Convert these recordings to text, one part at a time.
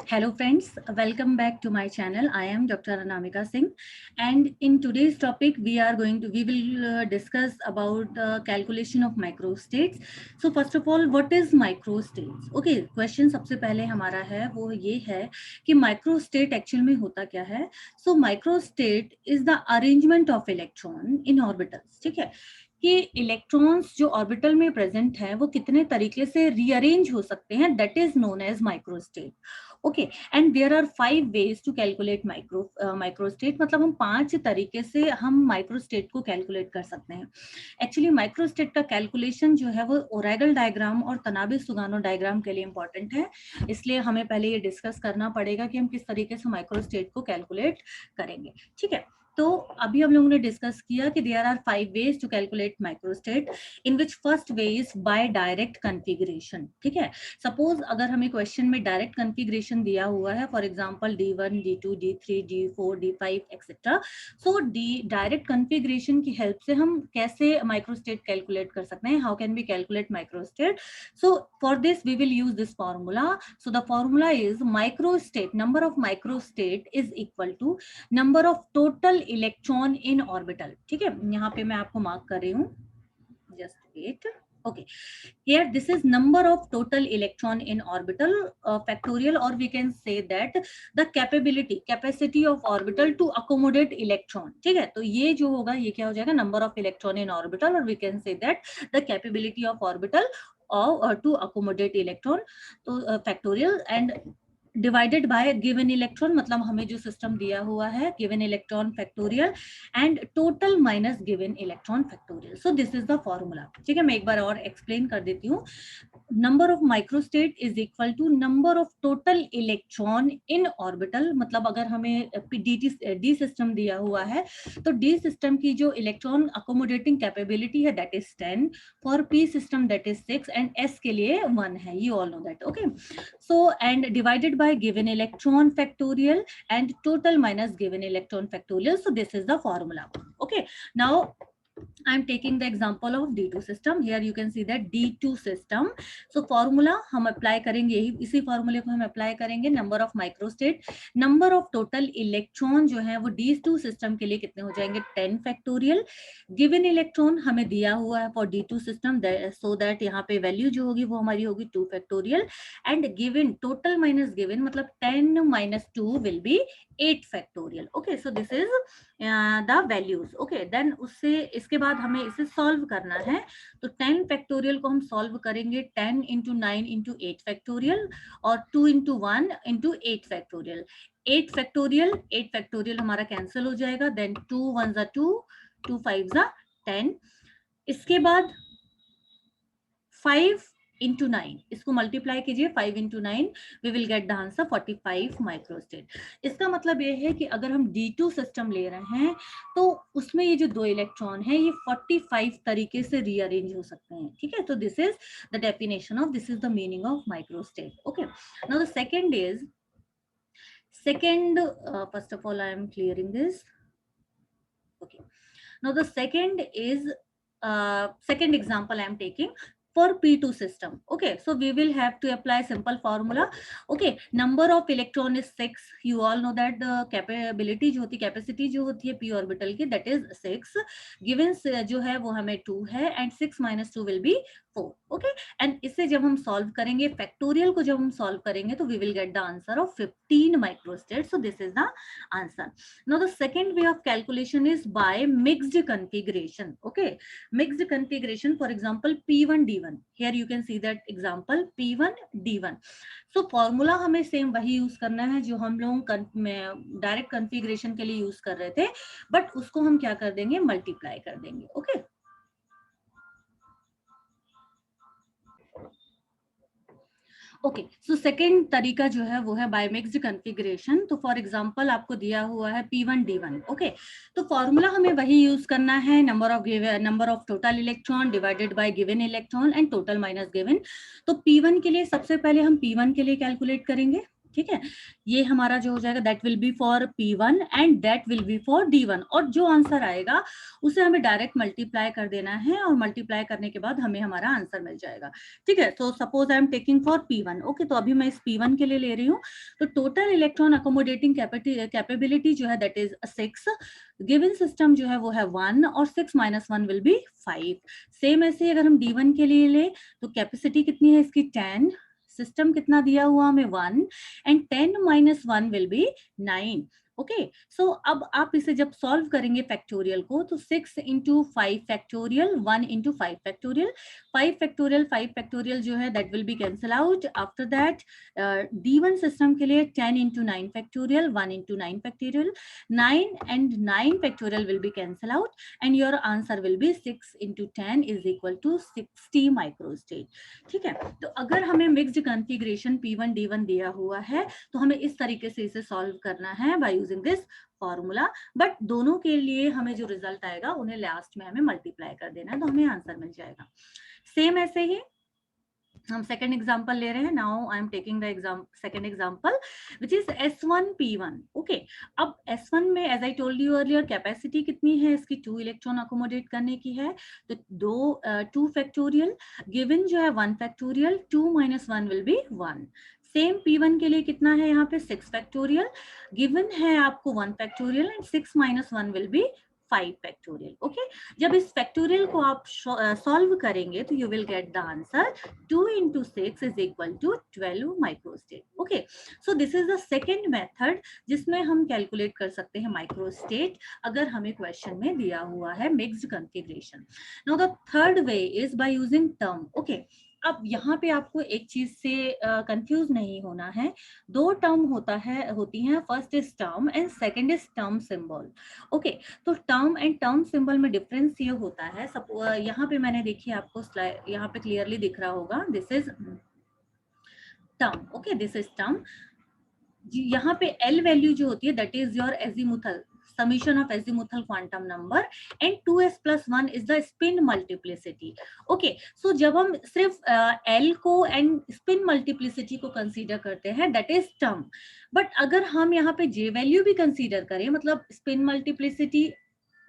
Hello friends, welcome back to my channel. I am Dr. Anamika Singh, and in today's topic we will discuss about the calculation of microstates. So first of all, what is microstates? Okay, question सबसे पहले हमारा है वो ये है कि microstate actually में होता क्या है. So microstate is the arrangement of electron in orbitals. ठीक है कि इलेक्ट्रॉन्स जो ऑर्बिटल में प्रेजेंट है वो कितने तरीके से रीअरेंज हो सकते हैं, that is known as microstate. Okay, and there are 5 ways to calculate microstate. मतलब हम 5 तरीके से हम माइक्रोस्टेट को कैलकुलेट कर सकते हैं. एक्चुअली माइक्रोस्टेट का कैलकुलेशन जो है वो ओरेगल डायग्राम और तनाबे सुगानो डायग्राम के लिए इंपॉर्टेंट है, इसलिए हमें पहले ये डिस्कस करना पड़ेगा कि हम किस तरीके से माइक्रोस्टेट को कैलकुलेट करेंगे. ठीक है, तो अभी हम लोगों ने डिस्कस किया कि there are 5 ways to calculate microstate, in which first way is by direct configuration. ठीक है, सपोज अगर हमें क्वेश्चन में डायरेक्ट कॉन्फ़िगरेशन दिया हुआ है, for example D1, D2, D3, D4, D5 etcetera. So direct configuration की हेल्प से हम कैसे माइक्रोस्टेट कैलकुलेट कर सकते हैं, how can we calculate microstate. So for this we will use this formula. So the formula is microstate, number of microstate is equal to number of total electron in orbital. ठीक है, यहाँ पे मैं आपको mark कर रही हूँ, just wait. Okay, here this is number of total electron in orbital factorial, or we can say that the capacity of orbital to accommodate electron. ठीक है, तो ये जो होगा ये क्या हो जाएगा, number of electron in orbital, or we can say that the capability of orbital to accommodate electron. तो factorial and divided by given electron, मतलब हमें जो सिस्टम दिया हुआ है given electron factorial and total minus given electron factorial. So this is the formula. ठीक है, मैं एक बार और एक्सप्लेन कर देती हूँ. Number of microstate is equal to number of total electron in orbital. मतलब अगर हमें डी सिस्टम दिया हुआ है तो डी सिस्टम की जो इलेक्ट्रॉन अकोमोडेटिंग कैपेबिलिटी है that is 10, for P system that is 6 and S के लिए 1 है. You all know that. Okay, so and divided by given electron factorial and total minus given electron factorial. So this is the formula. Okay, now I am taking the example of D2 system. Here you can see that D2 system. So formula हम apply करेंगे, यही इसी formula को हम apply करेंगे. Number of microstate, number of total electron जो है वो D2 system के लिए कितने हो जाएंगे, 10 factorial. Given electron हमें दिया हुआ है for D2 system, so that यहाँ पे value जो होगी वो हमारी होगी 2 factorial. And given total minus given मतलब 10 minus 2 will be 8 factorial. Okay, so this is the values. Okay, then उससे इसके बाद हमें इसे सॉल्व करना है. तो 10 फैक्टोरियल को हम सॉल्व करेंगे 10 इंटू 9 इंटू 8 फैक्टोरियल और 2 इंटू 1 इंटू 8 फैक्टोरियल. 8 फैक्टोरियल हमारा कैंसिल हो जाएगा. देन 2 1 जा 2, 2 5 जा 10. इसके बाद 5 इंटू 9, इसको मल्टीप्लाई कीजिए 5 into 9, we will get the answer 45 microstate. इसका मतलब ये है कि अगर हम D2 सिस्टम ले रहे हैं तो उसमें ये जो 2 इलेक्ट्रॉन है ये 45 तरीके से रीअरेंज हो सकते हैं. ठीक है, तो this is the definition of, this is the meaning of microstate. Okay, now the second is, first of all I am clearing this. Okay, now the second is second example I am taking for P2 system. Okay, so we will have to apply simple formula. Okay, number of electron is 6. You all know that the capability जो होती है, capacity जो होती है p orbital की, that is 6. Given जो है वो हमें 2 है and 6 minus 2 will be 4. Okay, and इसे जब हम solve करेंगे, factorial को जब हम solve करेंगे तो we will get the answer of 15 microstate. So this is the answer. Now the second way of calculation is by mixed configuration. Okay, mixed configuration, for example P1 D1. Here you can see that example P1 D1. So formula हमें same वही use करना है जो हम लोग direct configuration के लिए use कर रहे थे, बट उसको हम क्या कर देंगे, मल्टीप्लाई कर देंगे. ओके, ओके, सो सेकेंड तरीका जो है वो है बाय मिक्स्ड कॉन्फ़िगरेशन. तो फॉर एग्जांपल आपको दिया हुआ है P1 D1. ओके, तो फॉर्मूला हमें वही यूज करना है, number of total electron divided by given electron and total minus given. तो P1 के लिए सबसे पहले हम P1 के लिए कैलकुलेट करेंगे. ठीक है, ये हमारा जो हो जाएगा that will be for P1 and that will be for D1, और जो आंसर आएगा उसे हमें डायरेक्ट मल्टीप्लाई कर देना है और मल्टीप्लाई करने के बाद हमें हमारा आंसर मिल जाएगा। ठीक है, तो suppose I am taking for P1। Okay, तो अभी मैं इस P1 के लिए ले रही हूँ। तो टोटल इलेक्ट्रॉन अकोमोडेटिंग कैपेबिलिटी जो है दैट इज 6, गिवन सिस्टम जो है वो है 1 और 6 माइनस 1 विल बी 5। सेम ऐसे अगर हम D1 के लिए ले तो कैपेसिटी कितनी है इसकी 10, सिस्टम कितना दिया हुआ हमें 1 and 10 minus 1 will be 9। Okay, so अब आप इसे जब सॉल्व करेंगे फैक्टोरियल को तो 6 into 5 factorial, 1 into 5 factorial, 5 factorial जो है that will be cancel out. After that D1 system के लिए 10 into 9 factorial, 1 into 9 factorial, 9 and 9 factorial will be cancel out and your answer will be 6 into 10 is equal to 60 microstate। ठीक है, तो अगर हमें mixed configuration P1 D1 दिया हुआ है तो हमें इस तरीके से इसे सॉल्व करना है by using this formula, but दोनों के लिए हमें जो रिजल्ट आएगा उन्हें लास्ट में हमें मल्टीप्लाई कर देना है तो हमें आंसर मिल जाएगा। सेम ऐसे ही हम सेकेंड एग्जाम्पल ले रहे हैं। Now I am taking the second example which is S1 P1। Okay, अब S1 में as I told you earlier capacity कितनी है इसकी 2 इलेक्ट्रॉन अकोमोडेट करने की है, तो 2 फैक्टोरियल, गिवन जो है 1 factorial, 2 minus 1 will B 1। Same P1 के लिए कितना है यहाँ पे 6 फैक्टोरियल, गिवन है आपको 1 factorial and 6 minus 1 will B 5 factorial. Okay, जब इस फैक्टोरियल को आप सॉल्व करेंगे तो you will get the answer 2 into 6 is equal to 12 microstate। Okay, so this is the second method जिसमें हम कैलकुलेट कर सकते हैं माइक्रोस्टेट अगर हमें क्वेश्चन में दिया हुआ है mixed configuration. Now the third way is by using term. Okay, अब यहाँ पे आपको एक चीज से कंफ्यूज नहीं होना है। दो टर्म होती हैं, first is term and second is term symbol. Okay, तो टर्म एंड टर्म सिंबल में डिफरेंस ये होता है, यहाँ पे मैंने देखिए आपको स्लाइड यहाँ पे क्लियरली दिख रहा होगा, this is term. Okay, this is term. यहाँ पे एल वैल्यू जो होती है that is your azimuthal summation of azimuthal quantum number and 2s plus 1 is the spin multiplicity। okay, so जब हम सिर्फ L को and spin multiplicity को कंसीडर करते हैं that is term, but अगर हम यहाँ पे J वैल्यू भी कंसीडर करें, मतलब spin multiplicity,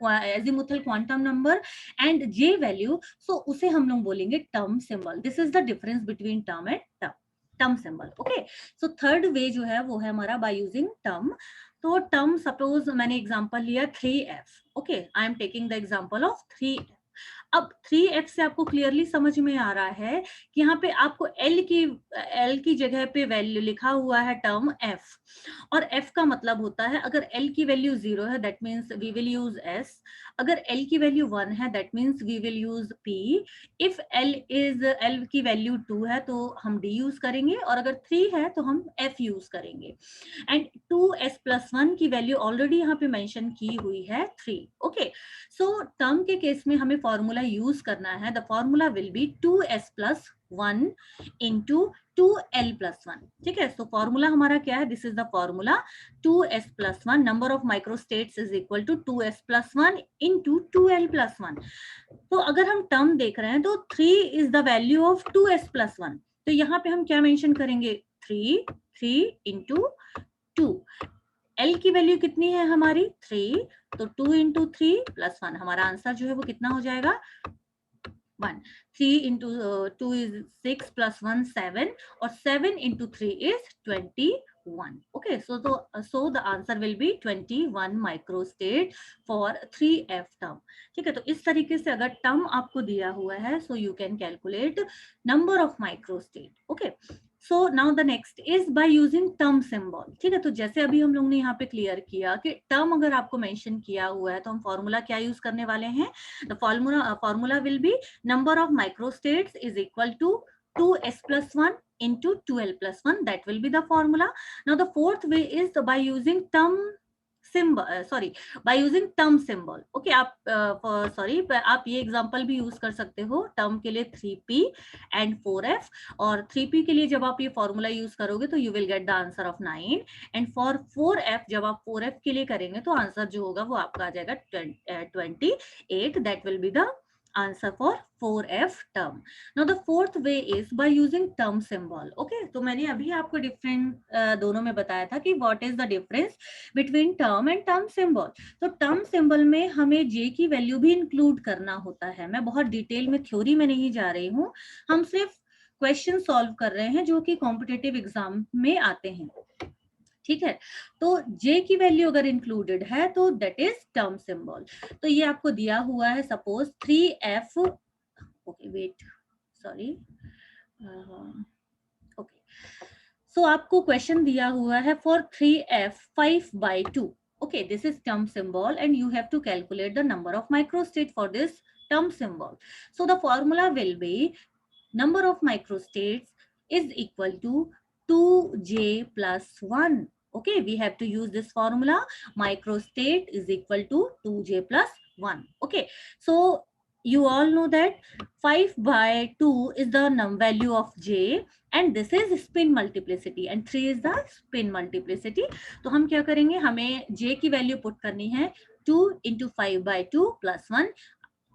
azimuthal quantum number and J value, so उसे हम लोग बोलेंगे term symbol। this is the difference between term and term symbol। okay, so third way जो है वो है हमारा by using term। तो टर्म सपोज मैंने एग्जांपल लिया 3f। Okay, I am taking the example of 3f। अब 3f से आपको क्लियरली समझ में आ रहा है कि यहाँ पे आपको L की जगह पे वैल्यू लिखा हुआ है टर्म f, और f का मतलब होता है अगर L की वैल्यू 0 है that means we will use s, अगर L की वैल्यू 1 है that means we will use p, if L की वैल्यू 2 है तो हम d यूज करेंगे, और अगर 3 है तो हम f यूज करेंगे। एंड 2s plus 1 की वैल्यू ऑलरेडी यहाँ पे मेंशन की हुई है 3। ओके, सो टर्म के केस में हमें फॉर्मूला यूज करना है, the formula will B 2s plus 1 into 2l plus 1। ठीक है, सो फॉर्मूला हमारा क्या है, this is the formula 2s plus 1 number of microstates is equal to 2s plus 1 into 2l plus 1। तो अगर हम टर्म देख रहे हैं तो 3 is the value of 2s plus 1, तो यहाँ पे हम क्या मेंशन करेंगे 3 into 2। L की वैल्यू कितनी है हमारी 3, तो 2 into 3 plus 1, हमारा आंसर जो है वो कितना हो जाएगा 1। 3 into 2 is 6 plus 1 7, और 7 into 3 is 21। Okay, so the answer will be 21 microstate for 3f term। ठीक है, तो इस तरीके से अगर टर्म आपको दिया हुआ है so you can calculate number of microstate। Okay, so now the next is by using term symbol। ठीक है, तो जैसे अभी हम लोग ने यहाँ पे क्लियर किया कि टर्म अगर आपको मेंशन किया हुआ है तो हम फॉर्मूला क्या यूज करने वाले हैं, the formula will be number of microstates is equal to 2s plus 1 into 2l plus 1, that will be the formula। now the fourth way is by using term symbol, by using term symbol। okay, आप आप ये example भी use कर सकते हो term के लिए 3p and 4f, और 3p के लिए जब आप ये फॉर्मूला यूज करोगे तो you will get the answer of 9, and for 4f जब आप 4f के लिए करेंगे तो आंसर जो होगा वो आपका आ जाएगा 28, that will be the answer for 4f term. Now the fourth way is by using term symbol. Okay, तो मैंने अभी आपको डिफरेंट दोनों में बताया था कि what is the difference between term and term symbol. तो term symbol में हमें j की वैल्यू भी इंक्लूड करना होता है. मैं बहुत डिटेल में थ्योरी में नहीं जा रही हूँ, हम सिर्फ क्वेश्चन सॉल्व कर रहे हैं जो कि कॉम्पिटिटिव एग्जाम में आते हैं. ठीक है, तो j की वैल्यू अगर इंक्लूडेड है तो दैट इज टर्म सिंबल. तो ये आपको दिया हुआ है, suppose 3f, okay wait, sorry, okay, so आपको क्वेश्चन दिया हुआ है for 3f 5/2. okay, this is term symbol and you have to calculate the number of microstate for this term symbol. So the formula will be number of microstates is equal to 2j plus 1. Okay, we have to use this formula. Microstate is equal to 2j plus 1. Okay, so you all know that 5/2 is the value of j and this is spin multiplicity and 3 is the spin multiplicity. तो हम क्या करेंगे, हमें j की value put करनी है 2 into 5/2 plus 1.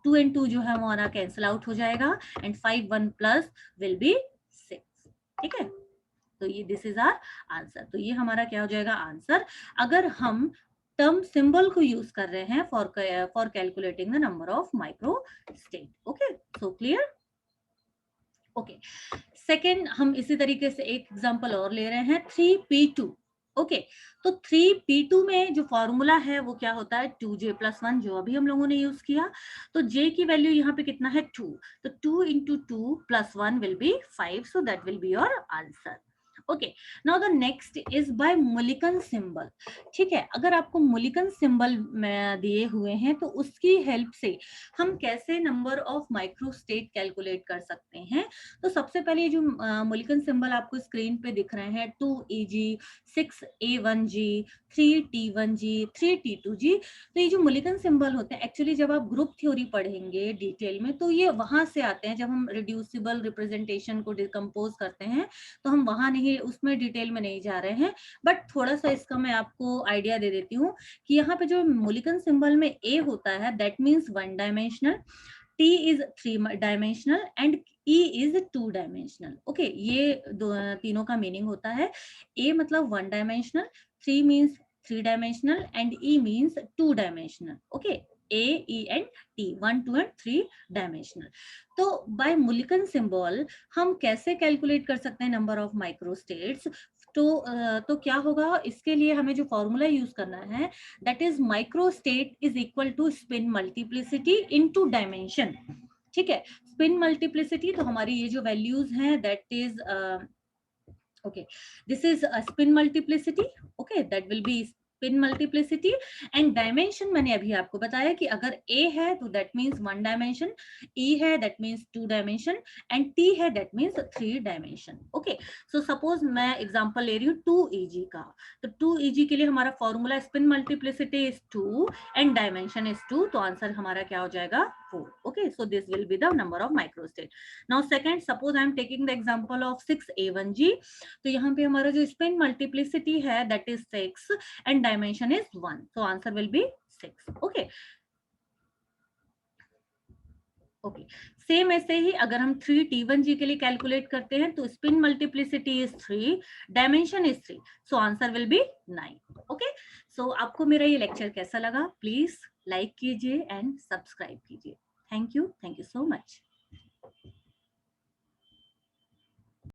2 and 2 जो है हमारा कैंसिल आउट हो जाएगा एंड 5 1 प्लस विल बी 6. ठीक है, तो ये दिस इज आवर आंसर. तो ये हमारा क्या हो जाएगा आंसर, अगर हम टर्म सिंबल को यूज कर रहे हैं for calculating the number of microstate. Okay, so clear. Okay, second हम इसी तरीके से एक एग्जांपल और ले रहे हैं 3p2. ओके, तो 3p2 में जो फॉर्मूला है वो क्या होता है 2j plus 1, जो अभी हम लोगों ने यूज किया. तो j की वैल्यू यहाँ पे कितना है 2, तो 2 into 2 plus 1 will be 5, so that will be your answer. Okay, now the next is by Mulliken symbol. ठीक है, अगर आपको मुलिकन सिंबल दिए हुए हैं तो उसकी हेल्प से हम कैसे नंबर ऑफ माइक्रोस्टेट कैलकुलेट कर सकते हैं. तो सबसे पहले जो मुलिकन सिंबल आपको स्क्रीन पे दिख रहे हैं 2EG, 6A1G, 3T1G, 3T2G, तो ये जो मुलिकन सिंबल होते हैं एक्चुअली जब आप ग्रुप थ्योरी पढ़ेंगे डिटेल में तो ये वहां से आते हैं. जब हम रिड्यूसिबल रिप्रेजेंटेशन को डिकम्पोज करते हैं तो हम वहां नहीं, उसमें डिटेल में नहीं जा रहे हैं, बट थोड़ा सा इसका मैं आपको आइडिया दे देती हूँ कि यहाँ पे जो मुलिकन सिंबल में ए होता है that means 1 dimensional, T is 3 dimensional and E is 2 dimensional. Okay, ये तीनों का मीनिंग होता है. A मतलब 1 dimensional, 3 means 3 dimensional and E means 2 dimensional. Okay, A, E and T, 1, 2 and 3 dimensional. तो बाय मुलिकन सिंबल हम कैसे कैलकुलेट कर सकते हैं नंबर ऑफ माइक्रोस्टेट्स. तो क्या होगा, इसके लिए हमें जो फॉर्मूला यूज करना है that is microstate is equal to spin multiplicity into dimension. ठीक है, स्पिन मल्टीप्लिसिटी तो हमारी ये जो वैल्यूज हैं that is okay, this is spin multiplicity. Okay, that will be spin multiplicity and dimension मैंने अभी आपको बताया कि अगर A है तो दैट मीन्स 1 डायमेंशन, E है that means 2 dimension and T है that means 3 dimension. Okay, so suppose मैं एग्जांपल ले रही हूँ 2EG का. तो 2EG के लिए हमारा formula spin multiplicity is 2 and dimension is 2, तो आंसर हमारा क्या हो जाएगा 4. Okay, so this will be the number of microstate. Now second, suppose I am taking the example of 6A1G. तो यहाँ पे हमारा जो स्पिन मल्टीप्लिसिटी है that is 6 and dimension is 1, so answer will be 6. okay, okay, same ऐसे ही अगर हम 3T1G के लिए कैलकुलेट करते हैं तो spin multiplicity is 3, dimension is 3, so answer will be 9. Okay, so आपको मेरा ये लेक्चर कैसा लगा, प्लीज लाइक कीजिए एंड सब्सक्राइब कीजिए. Thank you so much.